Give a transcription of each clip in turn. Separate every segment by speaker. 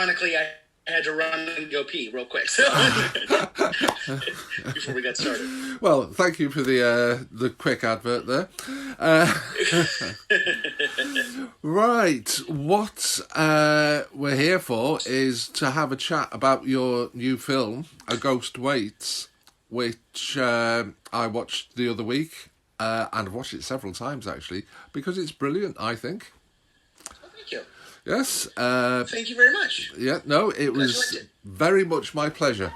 Speaker 1: ironically, I had to run and go pee real quick, so before we got started.
Speaker 2: Well, thank you for the quick advert there. Uh, right, what we're here for is to have a chat about your new film, A Ghost Waits, which I watched the other week, and watched it several times actually, because it's brilliant, I think.
Speaker 1: Well, thank you.
Speaker 2: Yes.
Speaker 1: Thank you very much.
Speaker 2: Yeah, no, it was very much my pleasure.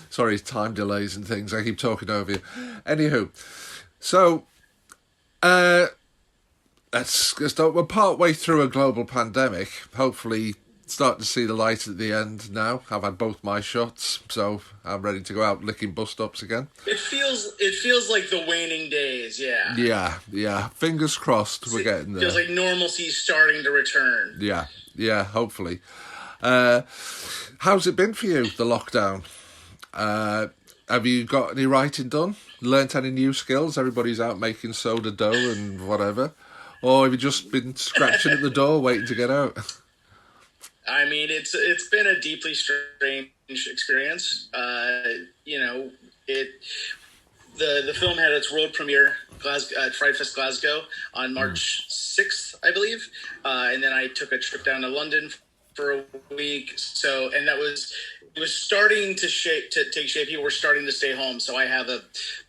Speaker 2: Sorry, time delays and things. I keep talking over you. Anywho, so let's start. We're part way through a global pandemic. Hopefully, start to see the light at the end now. I've had both my shots, so I'm ready to go out licking bus stops again.
Speaker 1: It feels like the waning days. Yeah.
Speaker 2: Yeah. Fingers crossed, we're getting there.
Speaker 1: Feels like normalcy starting to return.
Speaker 2: Yeah. Hopefully. How's it been for you, the lockdown? Have you got any writing done? Learnt any new skills? Everybody's out making soda dough and whatever. Or have you just been scratching at the door waiting to get out?
Speaker 1: I mean, it's been a deeply strange experience. The film had its world premiere at Fright Fest Glasgow on March 6th, I believe, and then I took a trip down to London for a week. So, and it was starting to take shape. People were starting to stay home. So I have and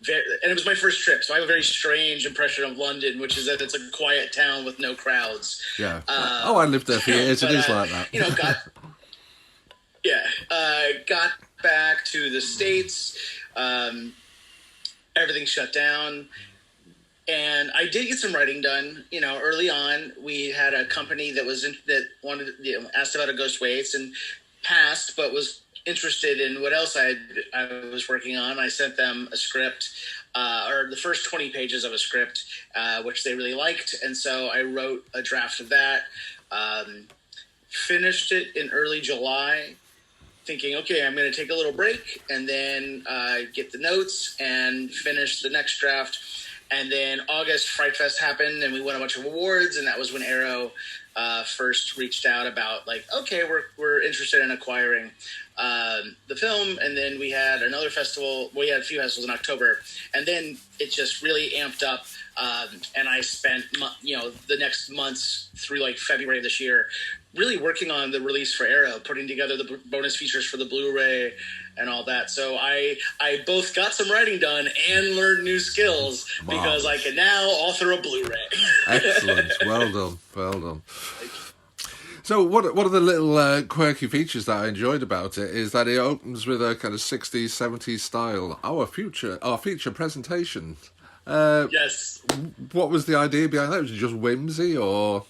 Speaker 1: it was my first trip. So I have a very strange impression of London, which is that it's a quiet town with no crowds.
Speaker 2: Yeah. I lived there for years. It is like that.
Speaker 1: Got back to the States. Everything shut down. And I did get some writing done. Early on, we had a company that asked about A Ghost Waits and passed, but was interested in what else I was working on. I sent them a script, or the first 20 pages of a script, which they really liked. And so I wrote a draft of that, finished it in early July, thinking, okay, I'm going to take a little break and then get the notes and finish the next draft. And then August, Fright Fest happened, and we won a bunch of awards, and that was when Arrow first reached out about, like, okay, we're interested in acquiring the film. And then we had another festival. We had a few festivals in October, and then it just really amped up. And I spent, the next months through like February of this year, really working on the release for Arrow, putting together the bonus features for the Blu-ray and all that. So I both got some writing done and learned new skills because I can now author a Blu-ray.
Speaker 2: Excellent. Well done. So one of the little quirky features that I enjoyed about it is that it opens with a kind of 60s, 70s style, our feature presentation.
Speaker 1: Yes.
Speaker 2: What was the idea behind that? Was it just whimsy, or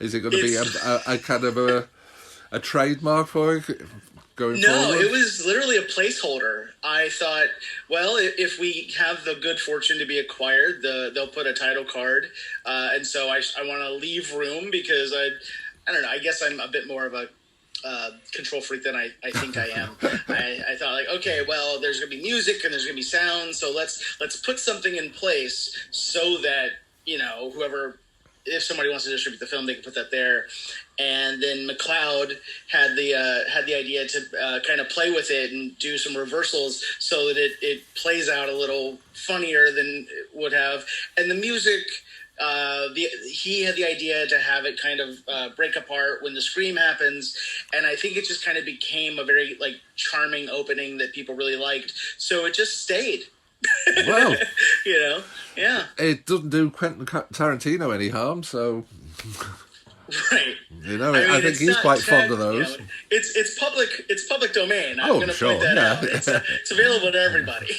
Speaker 2: is it going to be a kind of a trademark for it going forward?
Speaker 1: No, it was literally a placeholder. I thought, well, if we have the good fortune to be acquired, they'll put a title card. And so I want to leave room because I don't know, I guess I'm a bit more of a control freak than I think I am. I thought, like, okay, well, there's going to be music and there's going to be sound, so let's put something in place so that, if somebody wants to distribute the film, they can put that there. And then McLeod had the idea to kind of play with it and do some reversals so that it plays out a little funnier than it would have. And the music, he had the idea to have it kind of break apart when the scream happens, and I think it just kind of became a very like charming opening that people really liked. So it just stayed.
Speaker 2: Well,
Speaker 1: yeah.
Speaker 2: It doesn't do Quentin Tarantino any harm, so
Speaker 1: right.
Speaker 2: I think he's quite fond of those.
Speaker 1: It's public domain. I'm
Speaker 2: Oh,
Speaker 1: going to
Speaker 2: sure,
Speaker 1: point that
Speaker 2: yeah.
Speaker 1: out. It's available to everybody.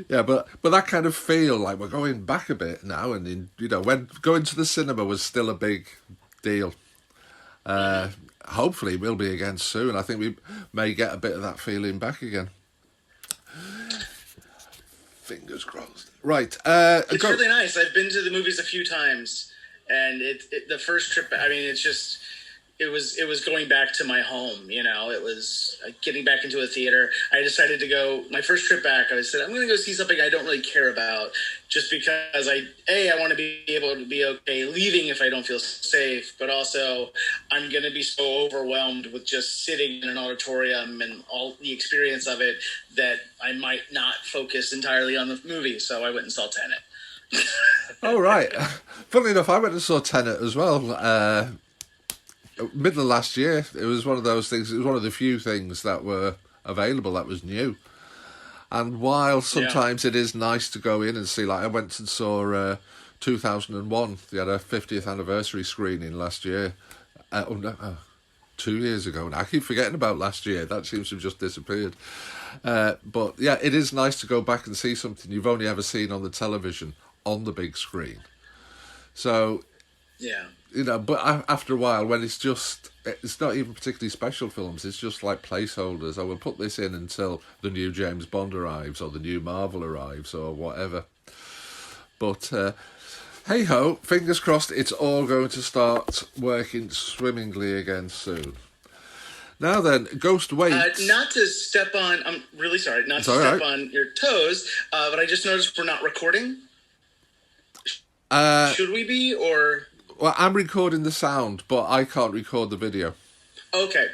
Speaker 2: Yeah, but that kind of feel like we're going back a bit now, and when going to the cinema was still a big deal. Hopefully, we'll be again soon. I think we may get a bit of that feeling back again. Fingers crossed. Right.
Speaker 1: It's really nice. I've been to the movies a few times, and the first trip, I mean, it's just it was going back to my home. You know, it was getting back into a theater. I decided to go my first trip back. I said I'm going to go see something I don't really care about, just because I want to be able to be okay leaving if I don't feel safe, but also I'm going to be so overwhelmed with just sitting in an auditorium and all the experience of it that I might not focus entirely on the movie. So I went and saw Tenet.
Speaker 2: Oh, right. Funnily enough, I went and saw Tenet as well. Middle of last year. It was one of those things. It was one of the few things that were available that was new. And while sometimes it is nice to go in and see, like I went and saw 2001. They had a 50th anniversary screening last year. 2 years ago. I keep forgetting about last year. That seems to have just disappeared. But yeah, it is nice to go back and see something you've only ever seen on the television on the big screen. So,
Speaker 1: yeah.
Speaker 2: You know, but after a while, when it's not even particularly special films, it's just like placeholders. I will put this in until the new James Bond arrives or the new Marvel arrives or whatever. But hey ho, fingers crossed it's all going to start working swimmingly again soon. Now then, Ghost Waits.
Speaker 1: Not to step on, I'm really sorry, not to step on your toes, but I just noticed we're not recording. Should we be, or...
Speaker 2: Well, I'm recording the sound, but I can't record the video.
Speaker 1: Okay.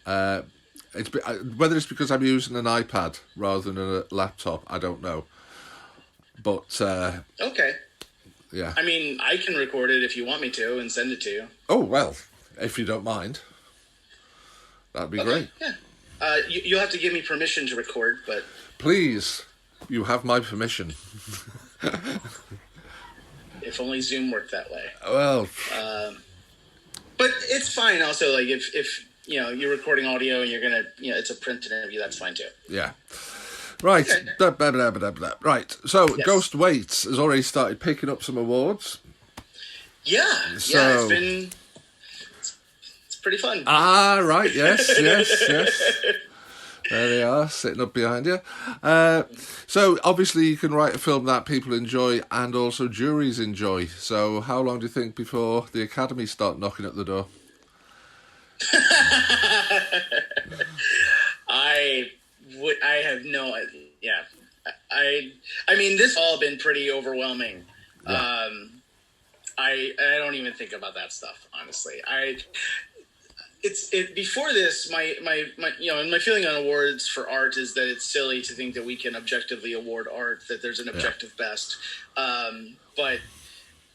Speaker 2: Whether it's because I'm using an iPad rather than a laptop, I don't know. But
Speaker 1: okay.
Speaker 2: Yeah.
Speaker 1: I mean, I can record it if you want me to and send it to you.
Speaker 2: Oh well, if you don't mind, that'd be great.
Speaker 1: Yeah. You'll have to give me permission to record, but
Speaker 2: please, you have my permission.
Speaker 1: If only Zoom worked that way.
Speaker 2: Well,
Speaker 1: but it's fine. Also, like if you know you're recording audio and you're gonna it's a print interview, that's fine too.
Speaker 2: Yeah. Right. Okay. Right. So yes. Ghost Waits has already started picking up some awards.
Speaker 1: Yeah. So, yeah. It's pretty fun.
Speaker 2: Ah, right. Yes. There they are, sitting up behind you. So, obviously, you can write a film that people enjoy and also juries enjoy. So, how long do you think before the Academy start knocking at the door?
Speaker 1: I have no idea. Yeah. I mean, this has all been pretty overwhelming. Yeah. I don't even think about that stuff, honestly. Before this, my feeling on awards for art is that it's silly to think that we can objectively award art, that there's an objective best. But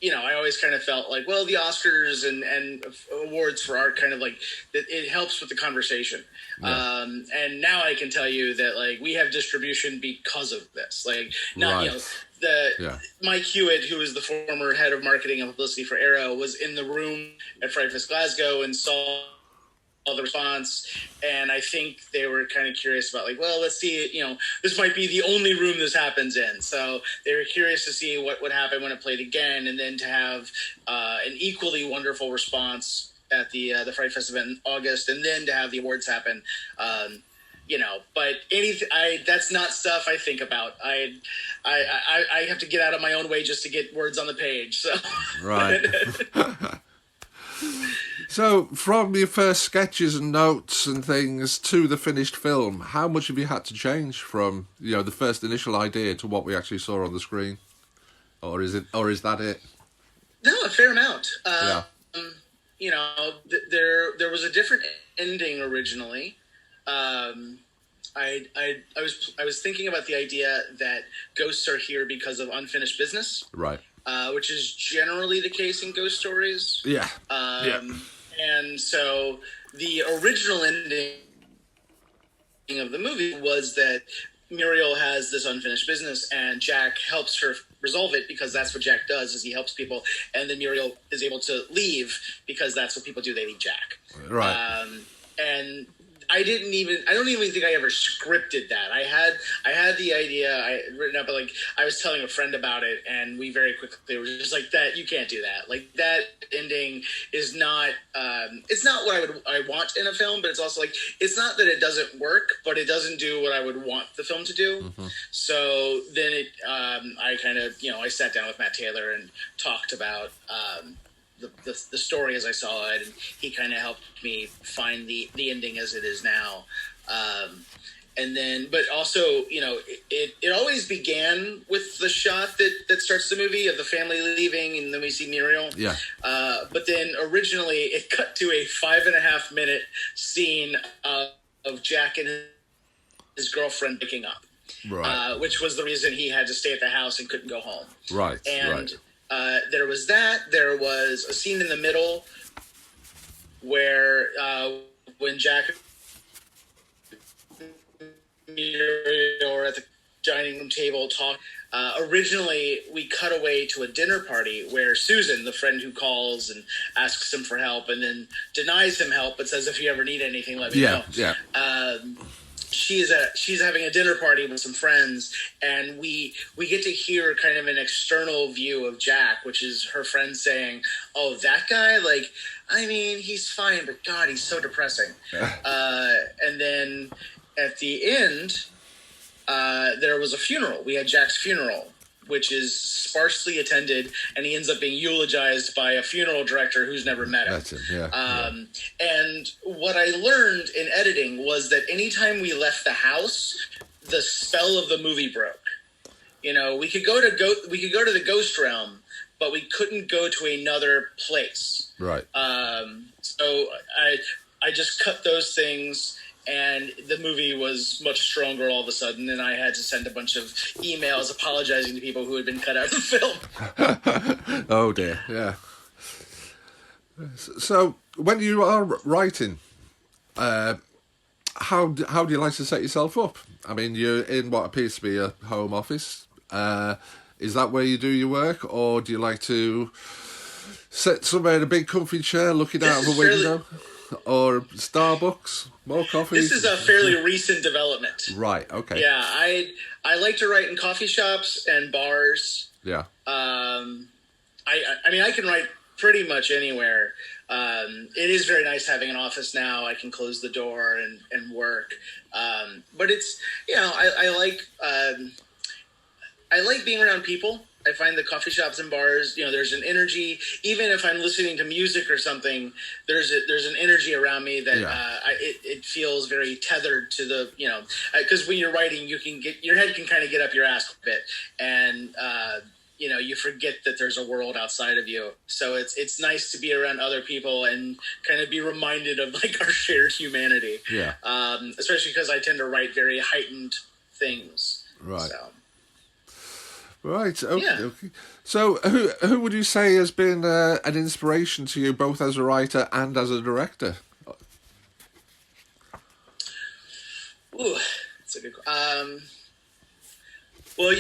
Speaker 1: I always kind of felt like, well, the Oscars and awards for art kind of like it helps with the conversation. Yeah. And now I can tell you that like we have distribution because of this. Like not Mike Hewitt, who is the former head of marketing and publicity for Arrow, was in the room at Fright Fest Glasgow and saw the response, and I think they were kind of curious about like, well, let's see, this might be the only room this happens in, so they were curious to see what would happen when it played again, and then to have an equally wonderful response at the Fright Fest event in August, and then to have the awards happen. But that's not stuff I think about. I have to get out of my own way just to get words on the page. So
Speaker 2: right. So, from your first sketches and notes and things to the finished film, how much have you had to change from, the first initial idea to what we actually saw on the screen? Or is that it?
Speaker 1: No, a fair amount. There was a different ending originally. I was thinking about the idea that ghosts are here because of unfinished business. Right. Which is generally the case in ghost stories.
Speaker 2: Yeah.
Speaker 1: And so the original ending of the movie was that Muriel has this unfinished business and Jack helps her resolve it because that's what Jack does, is he helps people. And then Muriel is able to leave because that's what people do. They leave Jack. Right. And I don't even think I ever scripted that. I had the idea written up, but like I was telling a friend about it, and we very quickly were just like, that you can't do that. Like that ending is not. It's not what I want in a film, but it's also like it's not that it doesn't work, but it doesn't do what I would want the film to do. Mm-hmm. So then I kind of I sat down with Matt Taylor and talked about the story as I saw it, and he kind of helped me find the ending as it is now. And then, but also, it always began with the shot that starts the movie of the family leaving, and then we see Muriel.
Speaker 2: Yeah.
Speaker 1: But then originally it cut to a 5.5 minute scene of Jack and his girlfriend picking up.
Speaker 2: Right.
Speaker 1: Which was the reason he had to stay at the house and couldn't go home.
Speaker 2: Right.
Speaker 1: And there was that. There was a scene in the middle where when Jack or at the dining room table talk. Originally, we cut away to a dinner party where Susan, the friend who calls and asks him for help, and then denies him help, but says, "If you ever need anything, let me know."
Speaker 2: Yeah.
Speaker 1: She's having a dinner party with some friends, and we get to hear kind of an external view of Jack, which is her friend saying, "Oh, that guy, like, I mean, he's fine, but God, he's so depressing." And then at the end, there was a funeral. We had Jack's funeral, which is sparsely attended, and he ends up being eulogized by a funeral director who's never met him.
Speaker 2: That's it, yeah.
Speaker 1: And what I learned in editing was that anytime we left the house, the spell of the movie broke. We could go to the ghost realm, but we couldn't go to another place.
Speaker 2: Right.
Speaker 1: So I just cut those things. And the movie was much stronger all of a sudden, and I had to send a bunch of emails apologizing to people who had been cut out of the film.
Speaker 2: Oh dear, yeah. So when you are writing, how do you like to set yourself up? I mean, you're in what appears to be a home office. Is that where you do your work, or do you like to sit somewhere in a big comfy chair looking out of a window? Or Starbucks, more coffee.
Speaker 1: This is a fairly recent development.
Speaker 2: Right. Okay.
Speaker 1: Yeah, I like to write in coffee shops and bars.
Speaker 2: Yeah.
Speaker 1: I mean, I can write pretty much anywhere. It is very nice having an office now. I can close the door and work. But it's I like being around people. I find the coffee shops and bars, there's an energy. Even if I'm listening to music or something, there's an energy around me that it feels very tethered to the, because when you're writing, your head can kind of get up your ass a bit, and you forget that there's a world outside of you. So it's nice to be around other people and kind of be reminded of like our shared humanity.
Speaker 2: Yeah.
Speaker 1: Especially because I tend to write very heightened things.
Speaker 2: Right.
Speaker 1: So.
Speaker 2: Right. Okay. So, who would you say has been an inspiration to you, both as a writer and as a director?
Speaker 1: Ooh, that's a good. Well,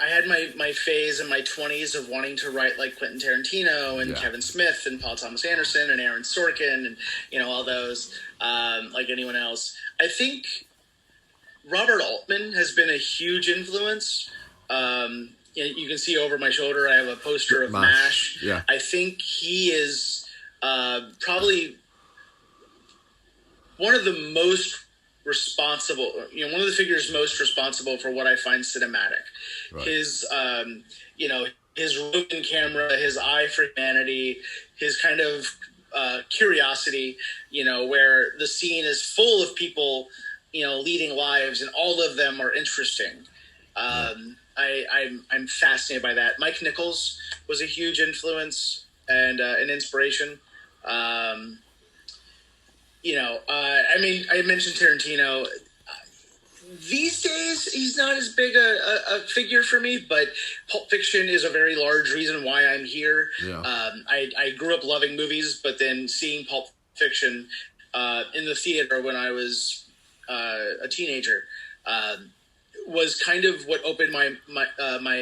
Speaker 1: I had my phase in my 20s of wanting to write like Quentin Tarantino and Kevin Smith and Paul Thomas Anderson and Aaron Sorkin and all those like anyone else. I think Robert Altman has been a huge influence. You can see over my shoulder I have a poster of MASH.
Speaker 2: Yeah.
Speaker 1: I think he is probably one of the most responsible, one of the figures most responsible for what I find cinematic. Right. His roving camera, his eye for humanity, his kind of curiosity, where the scene is full of people leading lives, and all of them are interesting. I'm fascinated by that. Mike Nichols was a huge influence and an inspiration. I mentioned Tarantino. These days, he's not as big a figure for me, but Pulp Fiction is a very large reason why I'm here.
Speaker 2: Yeah.
Speaker 1: I grew up loving movies, but then seeing Pulp Fiction in the theater when I was a teenager was kind of what opened my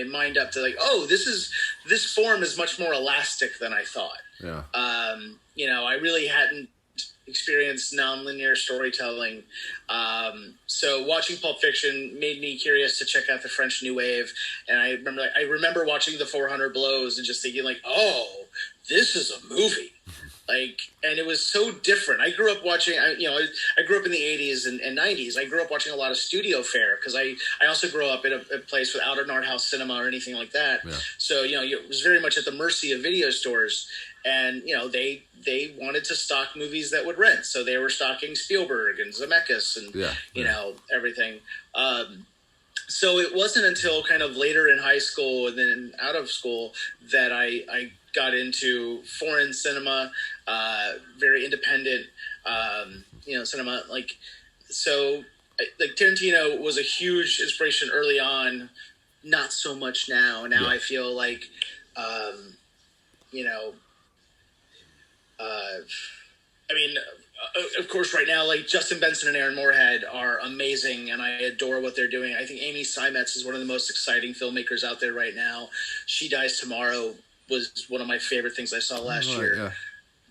Speaker 1: mind up to like, oh, this form is much more elastic than I thought.
Speaker 2: Yeah.
Speaker 1: I really hadn't experienced nonlinear storytelling. So watching Pulp Fiction made me curious to check out the French New Wave. And I remember watching The 400 Blows and just thinking like, oh, this is a movie. And it was so different. I grew up watching, I grew up in the 80s and 90s. I grew up watching a lot of studio fare because I also grew up in a place without an art house cinema or anything like that.
Speaker 2: Yeah.
Speaker 1: So, it was very much at the mercy of video stores. And, they wanted to stock movies that would rent. So they were stocking Spielberg and Zemeckis and, everything. So it wasn't until kind of later in high school and then out of school that I got into foreign cinema, very independent, cinema. So Tarantino was a huge inspiration early on, not so much now. Now I feel like, of course, right now, Justin Benson and Aaron Moorhead are amazing, and I adore what they're doing. I think Amy Seimetz is one of the most exciting filmmakers out there right now. She Dies Tomorrow was one of my favorite things I saw last year.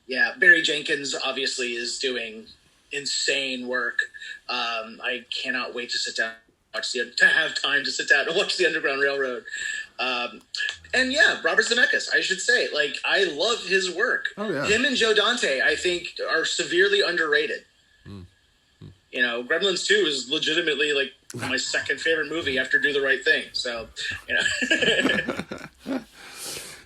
Speaker 1: Yeah, Barry Jenkins obviously is doing insane work. I cannot wait to sit down to have time to sit down and watch the Underground Railroad. And Robert Zemeckis, I should say, I love his work.
Speaker 2: Oh, yeah.
Speaker 1: Him and Joe Dante, I think, are severely underrated. Gremlins 2 is legitimately my second favorite movie after Do the Right Thing. So,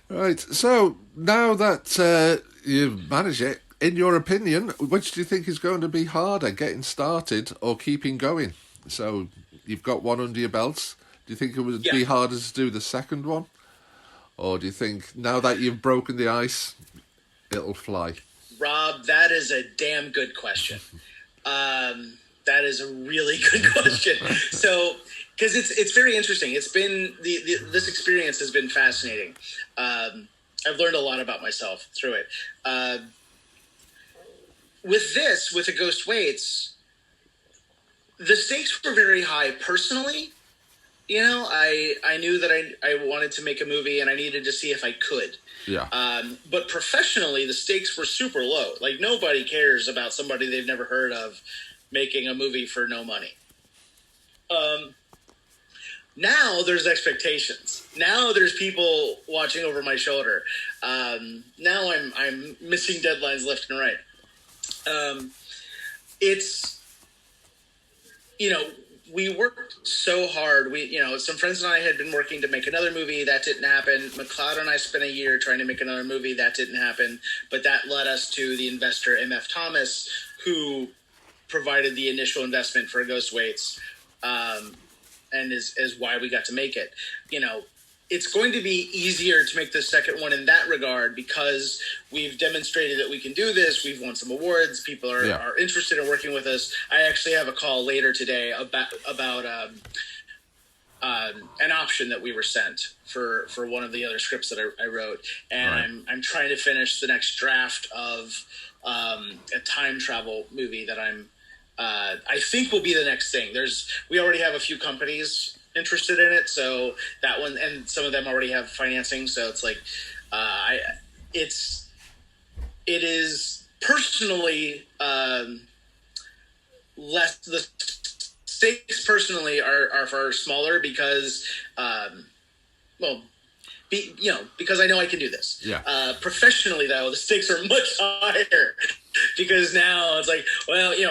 Speaker 2: Right. So now that you've managed it, in your opinion, which do you think is going to be harder, getting started or keeping going? So you've got one under your belt. Do you think it would be harder to do the second one? Or do you think now that you've broken the ice, it'll fly?
Speaker 1: Rob, that is a damn good question. That is a really good question. So, because it's very interesting. It's been this experience has been fascinating. I've learned a lot about myself through it. With A Ghost Waits, the stakes were very high personally. I knew that I wanted to make a movie and I needed to see if I could.
Speaker 2: Yeah.
Speaker 1: But professionally, the stakes were super low. Nobody cares about somebody they've never heard of making a movie for no money. Now there's expectations. Now there's people watching over my shoulder. Now I'm missing deadlines left and right. We worked so hard. Some friends and I had been working to make another movie. That didn't happen. McLeod and I spent a year trying to make another movie. That didn't happen. But that led us to the investor, M.F. Thomas, who provided the initial investment for Ghost Waits, and is why we got to make it. It's going to be easier to make the second one in that regard because we've demonstrated that we can do this. We've won some awards. People are interested in working with us. I actually have a call later today about an option that we were sent for one of the other scripts that I wrote, and I'm trying to finish the next draft of a time travel movie that I think will be the next thing. We already have a few companies interested in it, so that one, and some of them already have financing, so it's it is personally less. The stakes personally are far smaller because because I know I can do this.
Speaker 2: Yeah.
Speaker 1: Professionally, though, the stakes are much higher because now it's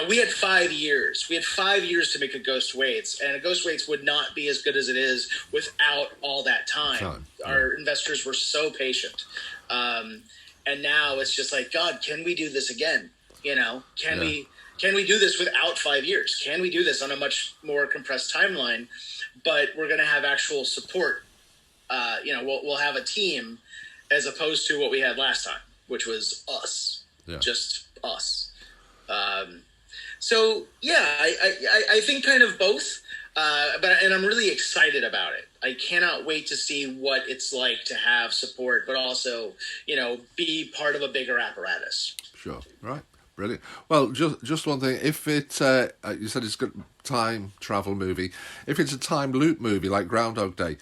Speaker 1: we had 5 years. We had 5 years to make A Ghost Waits, and A Ghost Waits would not be as good as it is without all that time. Our investors were so patient. And now it's just God, can we do this again? Can we do this without 5 years? Can we do this on a much more compressed timeline? But we're going to have actual support. We'll have a team as opposed to what we had last time, which was us, just us. I think kind of both, and I'm really excited about it. I cannot wait to see what it's like to have support, but also, be part of a bigger apparatus.
Speaker 2: Sure. Right. Brilliant. Well, just one thing. If it, you said it's a time travel movie. If it's a time loop movie like Groundhog Day,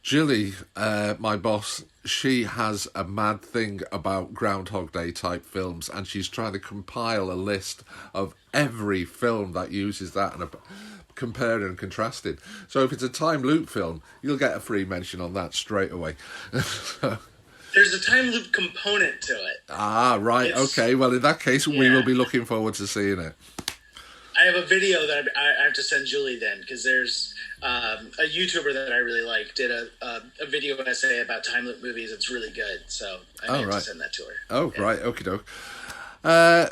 Speaker 2: Jilly, my boss, she has a mad thing about Groundhog Day type films, and she's trying to compile a list of every film that uses that and comparing and contrasting. So if it's a time loop film, you'll get a free mention on that straight away.
Speaker 1: there's a time loop component to it.
Speaker 2: Ah, right. Okay. Well, in that case, we will be looking forward to seeing it.
Speaker 1: I have a video that I have to send Julie then, because there's a YouTuber that I really like did a video essay about time loop movies. It's really good, so I have to send that to her.
Speaker 2: Oh, right. Okie doke.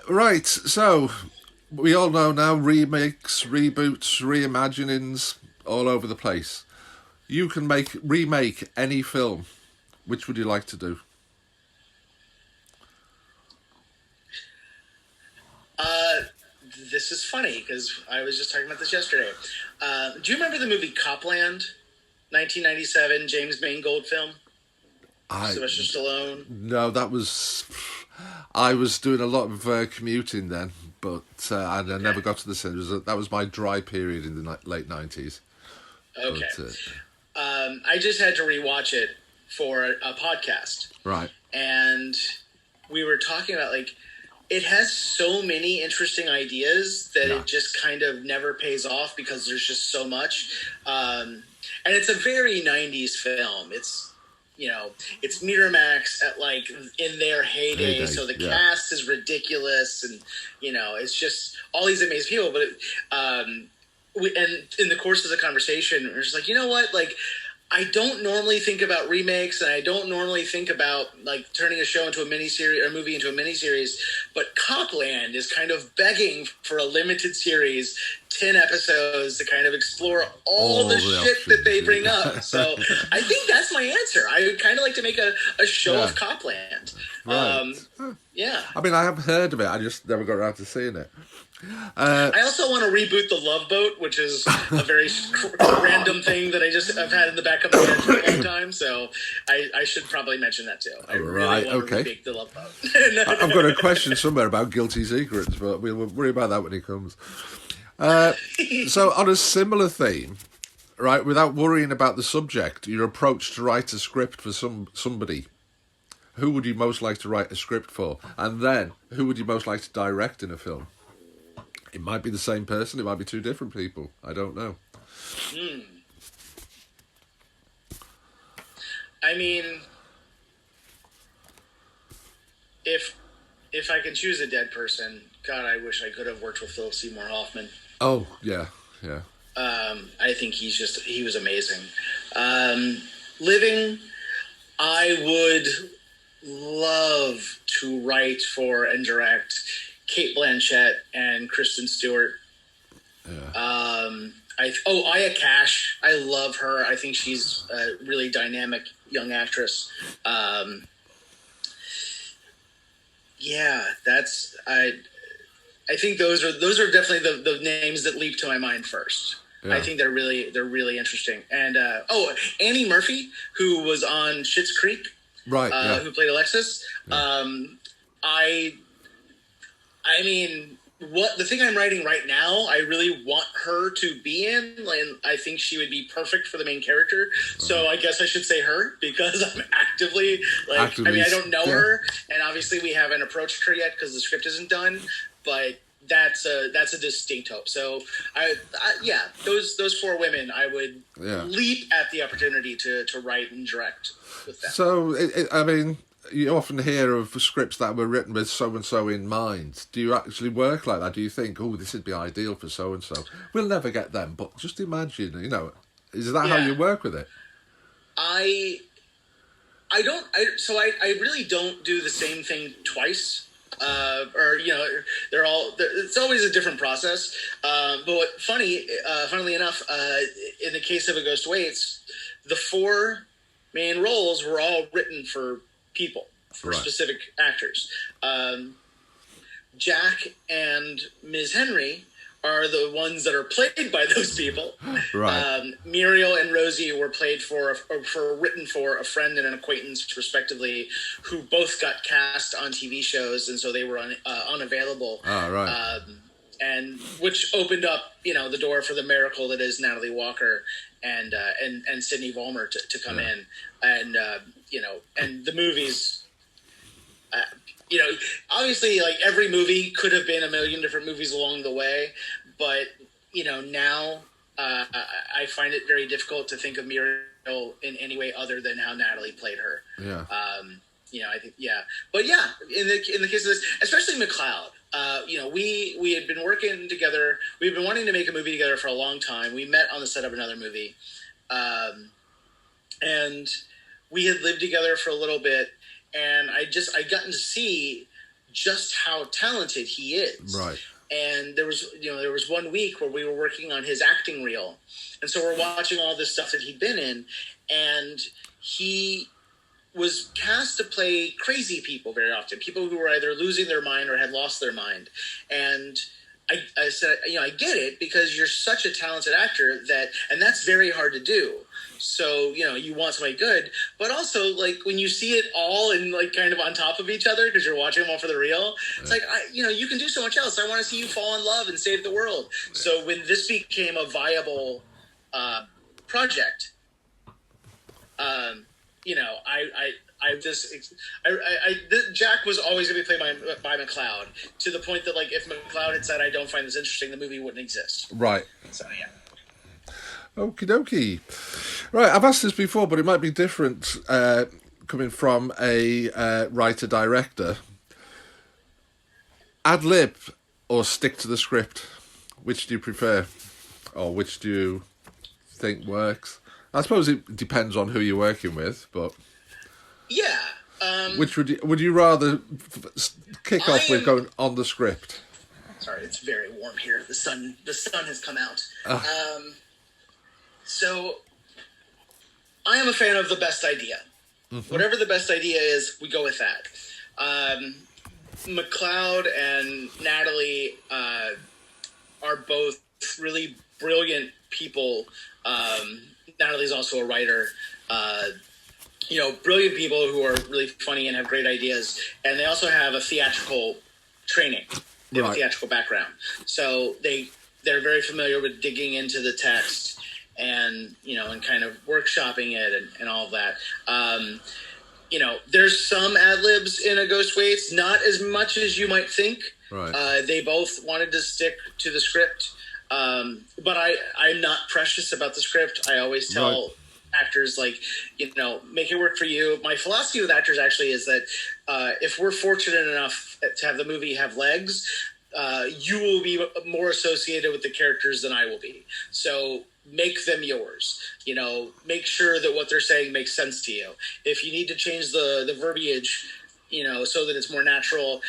Speaker 2: Right. So we all know now remakes, reboots, reimaginings all over the place. You can remake any film. Which would you like to do?
Speaker 1: This is funny because I was just talking about this yesterday. Do you remember the movie Copland, 1997 James Mangold film? Sylvester Stallone.
Speaker 2: No, that was. I was doing a lot of commuting then, but I never got to the cinemas. That was my dry period in the late 90s.
Speaker 1: Okay. But, I just had to rewatch it for a podcast.
Speaker 2: Right.
Speaker 1: And we were talking about, like, it has so many interesting ideas that it just kind of never pays off because there's just so much. And it's a very 90s film. It's, it's Miramax at, like, in their heyday. So the cast is ridiculous and, it's just all these amazing people. But and in the course of the conversation, we're just like, you know what? Like, I don't normally think about remakes, and I don't normally think about, like, turning a show into a miniseries or a movie into a miniseries. But Copland is kind of begging for a limited series, 10 episodes to kind of explore all the shit that they bring up. So I think that's my answer. I would kind of like to make a show of Copland.
Speaker 2: Right.
Speaker 1: Yeah.
Speaker 2: I mean, I have heard of it. I just never got around to seeing it.
Speaker 1: I also want to reboot The Love Boat, which is a very random thing that I've had in the back of my head for a long time. So I should probably mention that too. I really want to remake The Love Boat.
Speaker 2: I've got a question somewhere about Guilty Secrets, but we'll worry about that when it comes. So on a similar theme, right, without worrying about the subject, your approach to write a script for somebody. Who would you most like to write a script for? And then, who would you most like to direct in a film? It might be the same person. It might be two different people. I don't know.
Speaker 1: I mean, if I can choose a dead person, God, I wish I could have worked with Philip Seymour Hoffman.
Speaker 2: Oh, yeah.
Speaker 1: I think he was amazing. Living, I would love to write for and direct Cate Blanchett and Kristen Stewart. Aya Cash. I love her. I think she's a really dynamic young actress. I think those are definitely the names that leap to my mind first. Yeah. I think they're really interesting. And Annie Murphy, who was on Schitt's Creek,
Speaker 2: right?
Speaker 1: Who played Alexis. Yeah. I mean, the thing I'm writing right now, I really want her to be in, and I think she would be perfect for the main character. So I guess I should say her, because I'm actively I don't know her, and obviously we haven't approached her yet because the script isn't done. But that's a distinct hope. So those four women, I would leap at the opportunity to write and direct with them.
Speaker 2: So I mean, you often hear of scripts that were written with so-and-so in mind. Do you actually work like that? Do you think, this would be ideal for so-and-so? We'll never get them, but just imagine, is that how you work with it?
Speaker 1: I really don't do the same thing twice. It's always a different process. But funnily enough, in the case of A Ghost Waits, the four main roles were all written for people, for specific actors. Jack and Ms. Henry are the ones that are played by those people. Right. Muriel and Rosie were written for a friend and an acquaintance, respectively, who both got cast on TV shows, and so they were unavailable. Oh, right. And which opened up, the door for the miracle that is Natalie Walker and Sydney Vollmer to come in, and and the movies. Obviously, like, every movie could have been a million different movies along the way, but, now I find it very difficult to think of Muriel in any way other than how Natalie played her. Yeah. I think, yeah. But yeah, in the case of this, especially McLeod, we had been working together. We've been wanting to make a movie together for a long time. We met on the set of another movie, and we had lived together for a little bit. And I gotten to see just how talented he is.
Speaker 2: Right.
Speaker 1: And there was 1 week where we were working on his acting reel, and so we're watching all this stuff that he'd been in, and he was cast to play crazy people very often, people who were either losing their mind or had lost their mind. And I said, I get it, because you're such a talented actor and that's very hard to do. So, you want somebody good, but also like when you see it all and like kind of on top of each other, because you're watching them all for the real, it's like, you can do so much else. I want to see you fall in love and save the world. So when this became a viable project, Jack was always going to be played by McLeod, to the point that, like, if McLeod had said, I don't find this interesting, the movie wouldn't exist.
Speaker 2: Right.
Speaker 1: So, yeah.
Speaker 2: Okie dokie. Right, I've asked this before, but it might be different coming from a writer-director. Ad-lib or stick to the script? Which do you prefer? Or which do you think works? I suppose it depends on who you're working with, but... Yeah. Which would you rather kick off with going on the script?
Speaker 1: Sorry, it's very warm here. The sun has come out. So I am a fan of the best idea. Mm-hmm. Whatever the best idea is, we go with that. McLeod and Natalie are both really brilliant people. Natalie's also a writer. Brilliant people who are really funny and have great ideas. And they also have a theatrical training. They have a theatrical background. So they're very familiar with digging into the text and, and kind of workshopping it and all of that. There's some ad-libs in A Ghost Waits, not as much as you might think. Right. They both wanted to stick to the script. But I'm not precious about the script. I always tell actors, like, make it work for you. My philosophy with actors actually is that if we're fortunate enough to have the movie have legs, you will be more associated with the characters than I will be. So make them yours. Make sure that what they're saying makes sense to you. If you need to change the verbiage, so that it's more natural.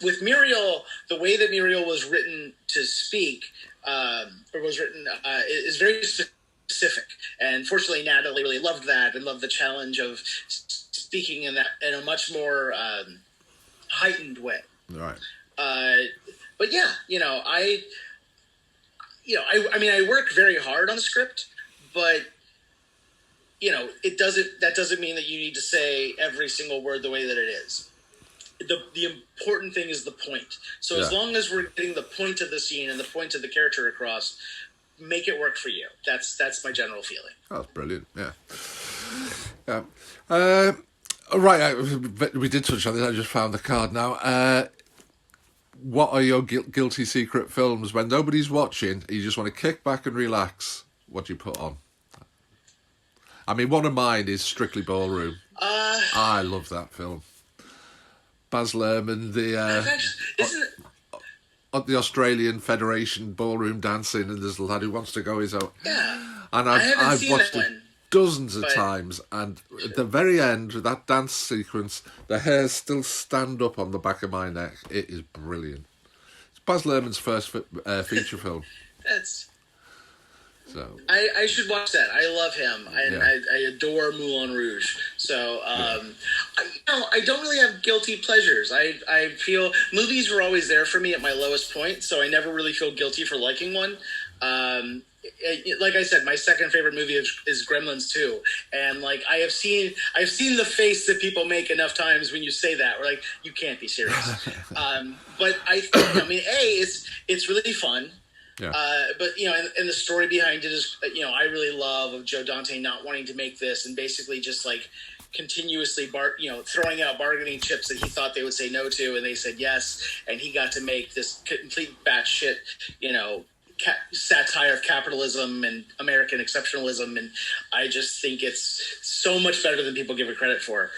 Speaker 1: With Muriel, the way that Muriel was written to speak, is very specific. And fortunately, Natalie really loved that and loved the challenge of speaking in a much more heightened way. Right. But yeah, I work very hard on the script, but that doesn't mean that you need to say every single word the way that it is. The important thing is the point. So as long as we're getting the point of the scene and the point of the character across, make it work for you. That's my general feeling.
Speaker 2: Oh, brilliant. Yeah. Yeah. Right. We did touch on this. I just found the card now. What are your guilty secret films when nobody's watching? You just want to kick back and relax. What do you put on? I mean, one of mine is Strictly Ballroom. I love that film. Baz Luhrmann, the Australian Federation ballroom dancing, and there's a lad who wants to go his own. Yeah. And I've watched it dozens of times, and at the very end, with that dance sequence, the hairs still stand up on the back of my neck. It is brilliant. It's Baz Luhrmann's first feature film. So
Speaker 1: I should watch that. I love him, and I adore Moulin Rouge. So I don't really have guilty pleasures. I feel movies were always there for me at my lowest point, so I never really feel guilty for liking one. Like I said, my second favorite movie is Gremlins 2, and like I've seen the face that people make enough times when you say that. We're like, you can't be serious. But it's really fun. Yeah. But and the story behind it is, I really love of Joe Dante not wanting to make this and basically just like continuously throwing out bargaining chips that he thought they would say no to, and they said yes, and he got to make this complete batshit, satire of capitalism and American exceptionalism, and I just think it's so much better than people give it credit for.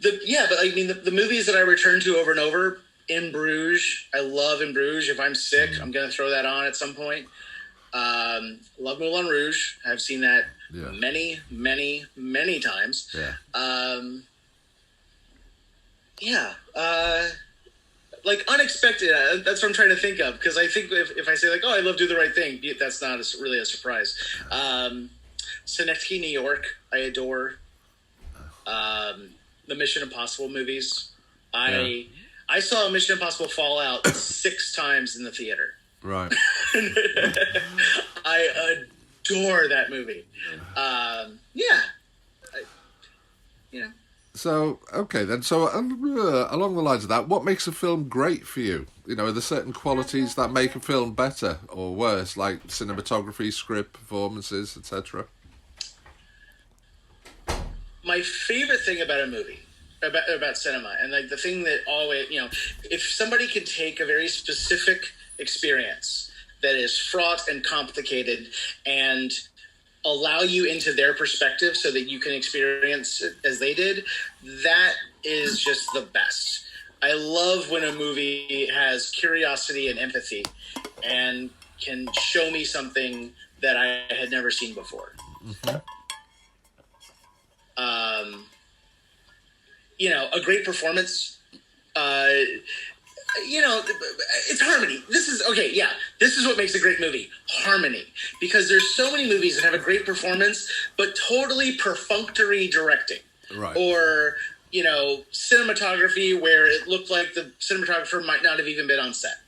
Speaker 1: but I mean the movies that I return to over and over. In Bruges, I love In Bruges. If I'm sick, I'm gonna throw that on at some point. Love Moulin Rouge. I've seen that many, many, many times. Like Unexpected. That's what I'm trying to think of, because I think if I say like, oh, I love Do the Right Thing, that's not really a surprise. Synecdoche, New York, I adore. The Mission Impossible movies. I saw Mission Impossible Fallout 6 times in the theater.
Speaker 2: Right.
Speaker 1: I adore that movie.
Speaker 2: So, okay then. So, along the lines of that, what makes a film great for you? You know, are there certain qualities that make a film better or worse, like cinematography, script, performances, etc.?
Speaker 1: My favorite thing about a movie, about cinema, and like the thing that always, if somebody can take a very specific experience that is fraught and complicated and allow you into their perspective so that you can experience it as they did, that is just the best. I love when a movie has curiosity and empathy and can show me something that I had never seen before.
Speaker 2: Mm-hmm.
Speaker 1: A great performance, it's harmony. This is what makes a great movie. Harmony. Because there's so many movies that have a great performance, but totally perfunctory directing.
Speaker 2: Right.
Speaker 1: Or, cinematography where it looked like the cinematographer might not have even been on set.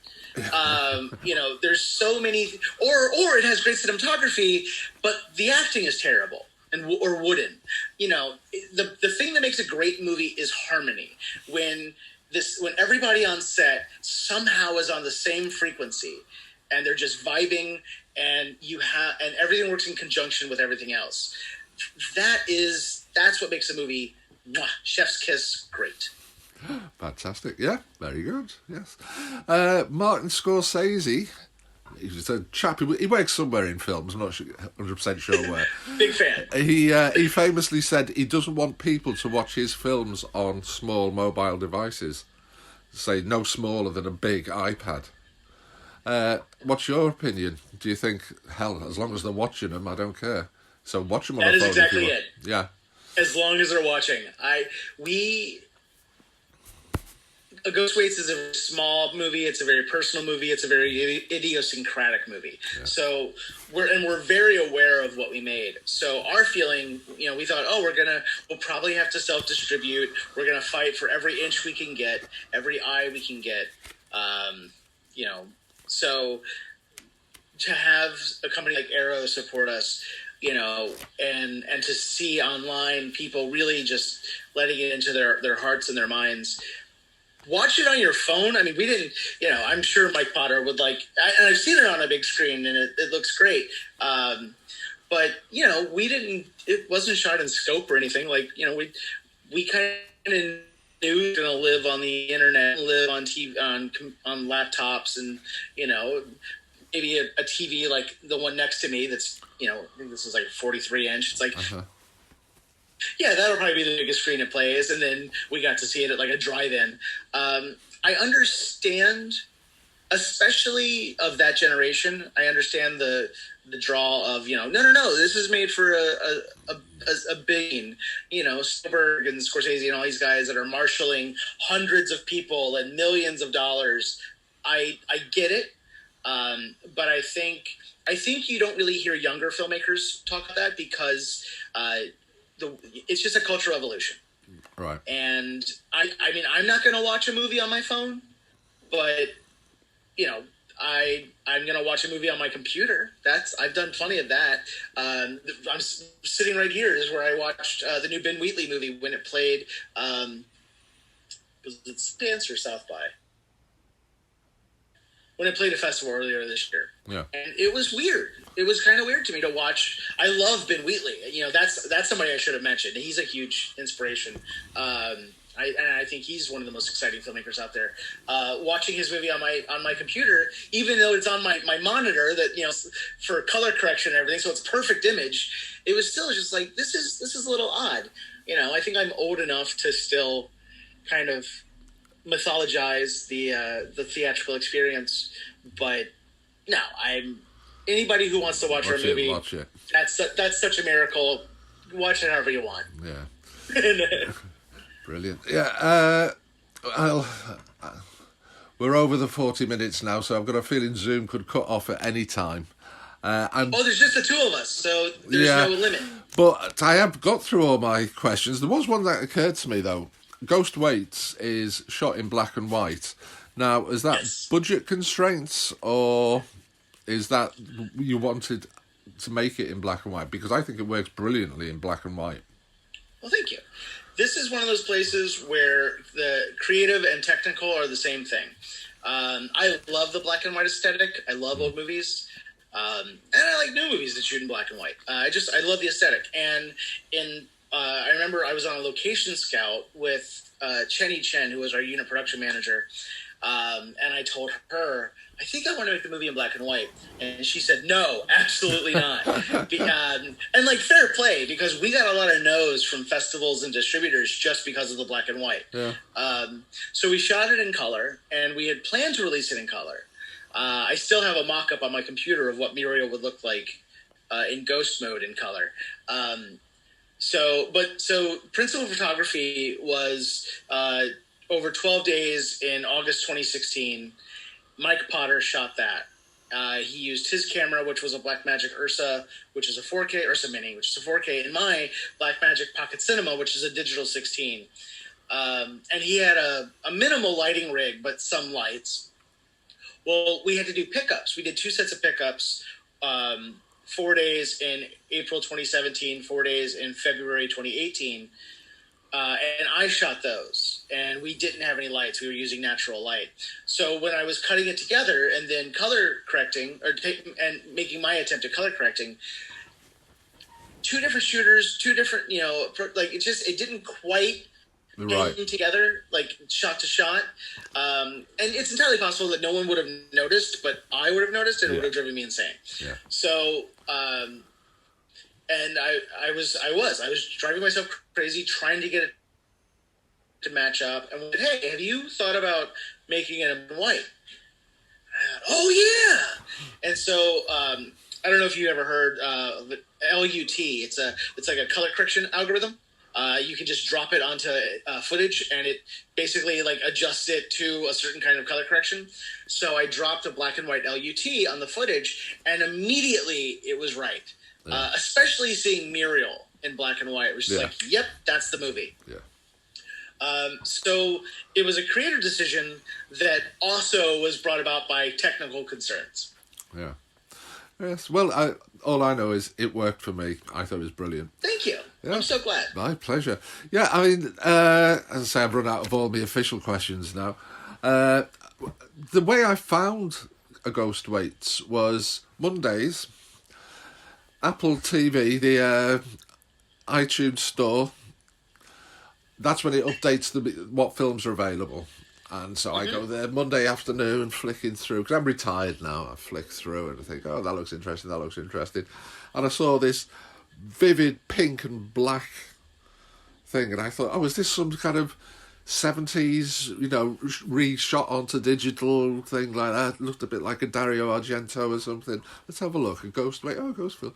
Speaker 1: There's so many, or it has great cinematography, but the acting is terrible. Or wooden. The thing that makes a great movie is harmony. When everybody on set somehow is on the same frequency and they're just vibing and everything works in conjunction with everything else. That's what makes a movie chef's kiss great.
Speaker 2: Fantastic. Yeah, very good. Yes. Martin Scorsese. He's a chap. He works somewhere in films. I'm not 100% sure where.
Speaker 1: Big fan.
Speaker 2: He famously said he doesn't want people to watch his films on small mobile devices. Say no smaller than a big iPad. What's your opinion? Do you think, hell, as long as they're watching them, I don't care. So watch them on a phone.
Speaker 1: That is exactly it.
Speaker 2: Yeah.
Speaker 1: As long as they're watching. A Ghost Waits is a small movie. It's a very personal movie. It's a very idiosyncratic movie. Yeah. So we're very aware of what we made. So our feeling, we thought, we'll probably have to self-distribute. We're going to fight for every inch we can get, every eye we can get. So to have a company like Arrow support us, and to see online people really just letting it into their hearts and their minds. Watch it on your phone. I mean, we didn't, I'm sure Mike Potter would and I've seen it on a big screen and it looks great. But, it wasn't shot in scope or anything. We kind of knew we were going to live on the internet, live on TV, on laptops and, maybe a TV like the one next to me that's, I think this is 43 inch. It's yeah, that'll probably be the biggest screen it plays, and then we got to see it at a drive-in. I understand, especially of that generation, I understand the draw of, no, this is made for a big, Spielberg and Scorsese and all these guys that are marshaling hundreds of people and millions of dollars. I get it, but I think you don't really hear younger filmmakers talk about that because it's just a cultural evolution.
Speaker 2: Right.
Speaker 1: And I mean, I'm not going to watch a movie on my phone, but I'm going to watch a movie on my computer. I've done plenty of that. I'm sitting right here is where I watched the new Ben Wheatley movie when it played, was it Sundance or South by? When it played a festival earlier this year.
Speaker 2: Yeah. And
Speaker 1: it was weird. It was kind of weird to me to watch. I love Ben Wheatley. That's somebody I should have mentioned. He's a huge inspiration. I think he's one of the most exciting filmmakers out there. Watching his movie on my computer, even though it's on my monitor that, for color correction and everything, so it's perfect image, it was still just this is a little odd. I think I'm old enough to still kind of mythologize the theatrical experience, but no, I'm anybody who wants to watch our movie.
Speaker 2: Watch it.
Speaker 1: That's such a miracle. Watch it however you want.
Speaker 2: Yeah. Brilliant. Yeah. We're over the 40 minutes now, so I've got a feeling Zoom could cut off at any time.
Speaker 1: There's just the two of us, so there's no limit.
Speaker 2: But I have got through all my questions. There was one that occurred to me, though. Ghost Waits is shot in black and white. Now, is that budget constraints, or is that you wanted to make it in black and white? Because I think it works brilliantly in black and white.
Speaker 1: Well, thank you. This is one of those places where the creative and technical are the same thing. I love the black and white aesthetic. I love old movies. And I like new movies that shoot in black and white. I love the aesthetic. And I remember I was on a location scout with Chenny Chen, who was our unit production manager. And I told her, I think I want to make the movie in black and white. And she said, no, absolutely not. And fair play, because we got a lot of no's from festivals and distributors just because of the black and white.
Speaker 2: Yeah.
Speaker 1: So we shot it in color, and we had planned to release it in color. I still have a mock-up on my computer of what Muriel would look like in ghost mode in color. So principal photography was over 12 days in August 2016. Mike Potter shot that. He used his camera, which was a Blackmagic Ursa, which is a 4K, Ursa Mini, which is a 4K, and my Blackmagic Pocket Cinema, which is a digital 16. And he had a minimal lighting rig, but some lights. Well, we had to do pickups. We did 2 sets of pickups, 4 days in April 2017, 4 days in February 2018. And I shot those, and we didn't have any lights. We were using natural light. So when I was cutting it together and then color correcting and making my attempt at color correcting, 2 different shooters, 2 different, it didn't quite end together, shot to shot. And it's entirely possible that no one would have noticed, but I would have noticed, and it would have driven me insane.
Speaker 2: Yeah.
Speaker 1: So, and I was driving myself crazy trying to get it to match up. And went, hey, have you thought about making it in white? Oh yeah. And so I don't know if you ever heard of LUT. It's like a color correction algorithm. You can just drop it onto footage, and it basically adjusts it to a certain kind of color correction. So I dropped a black and white LUT on the footage, and immediately it was right. Especially seeing Muriel in black and white, which is yep, that's the movie.
Speaker 2: Yeah.
Speaker 1: So it was a creative decision that also was brought about by technical concerns.
Speaker 2: Yeah. Yes. Well, all I know is it worked for me. I thought it was brilliant.
Speaker 1: Thank you. Yeah. I'm so glad.
Speaker 2: My pleasure. Yeah, I mean, as I say, I've run out of all my official questions now. The way I found A Ghost Waits was Mondays. Apple TV, the iTunes store, that's when it updates what films are available. And so I go there Monday afternoon flicking through, because I'm retired now. I flick through and I think, oh, that looks interesting, that looks interesting. And I saw this vivid pink and black thing, and I thought, oh, is this some kind of 70s, reshot onto digital thing like that? It looked a bit like a Dario Argento or something. Let's have a look. A ghost film.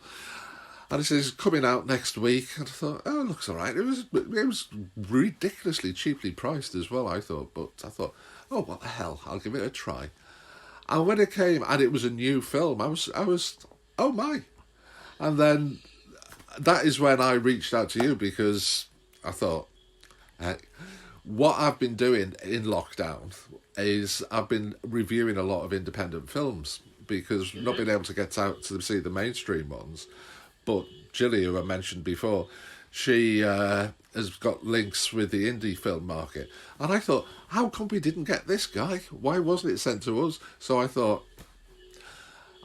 Speaker 2: And it says coming out next week. And I thought, oh, it looks all right. It was ridiculously cheaply priced as well, I thought. But I thought, oh, what the hell? I'll give it a try. And when it came and it was a new film, I was, oh my. And then that is when I reached out to you, because I thought, what I've been doing in lockdown is I've been reviewing a lot of independent films, because not being able to get out to see the mainstream ones. But Gilly, who I mentioned before, she has got links with the indie film market. And I thought, how come we didn't get this guy? Why wasn't it sent to us? So I thought,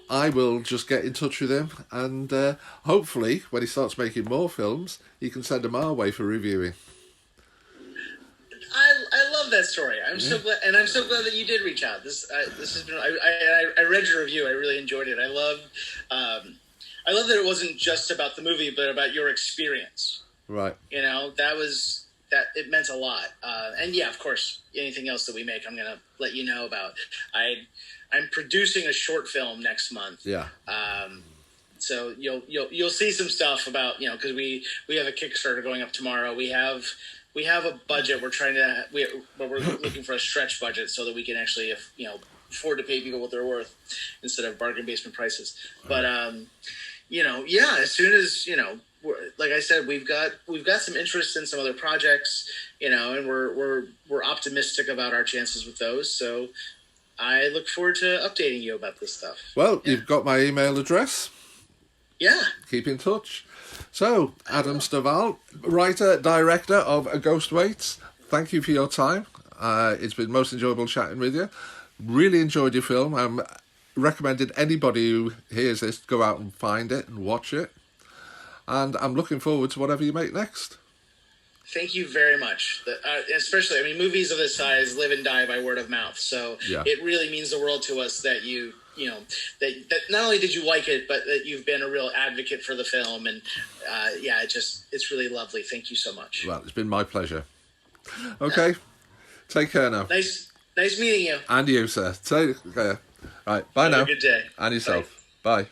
Speaker 2: I will just get in touch with him, and hopefully, when he starts making more films, he can send them our way for reviewing.
Speaker 1: I love that story. I'm so glad, and I'm so glad that you did reach out. This has been. I read your review. I really enjoyed it. I love that it wasn't just about the movie, but about your experience.
Speaker 2: Right.
Speaker 1: You know, it meant a lot. And yeah, of course, anything else that we make, I'm going to let you know about. I'm producing a short film next month.
Speaker 2: Yeah.
Speaker 1: So you'll see some stuff about, you know, because we have a Kickstarter going up tomorrow. We have a budget. We're looking for a stretch budget so that we can actually, afford to pay people what they're worth instead of bargain basement prices. But as soon as, like I said, we've got some interest in some other projects, and we're optimistic about our chances with those. So I look forward to updating you about this stuff.
Speaker 2: Well, you've got my email address.
Speaker 1: Yeah.
Speaker 2: Keep in touch. So, Adam Stovall, writer, director of A Ghost Waits, thank you for your time. It's been most enjoyable chatting with you. Really enjoyed your film. I'm recommended anybody who hears this go out and find it and watch it. And I'm looking forward to whatever you make next.
Speaker 1: Thank you very much. Especially, movies of this size live and die by word of mouth. So It really means the world to us that that not only did you like it, but that you've been a real advocate for the film. And it's really lovely. Thank you so much.
Speaker 2: Well, it's been my pleasure. Okay. Take care now.
Speaker 1: Nice meeting you.
Speaker 2: And you, sir. Take care. Right. Bye now.
Speaker 1: Have a good day.
Speaker 2: And yourself. Bye.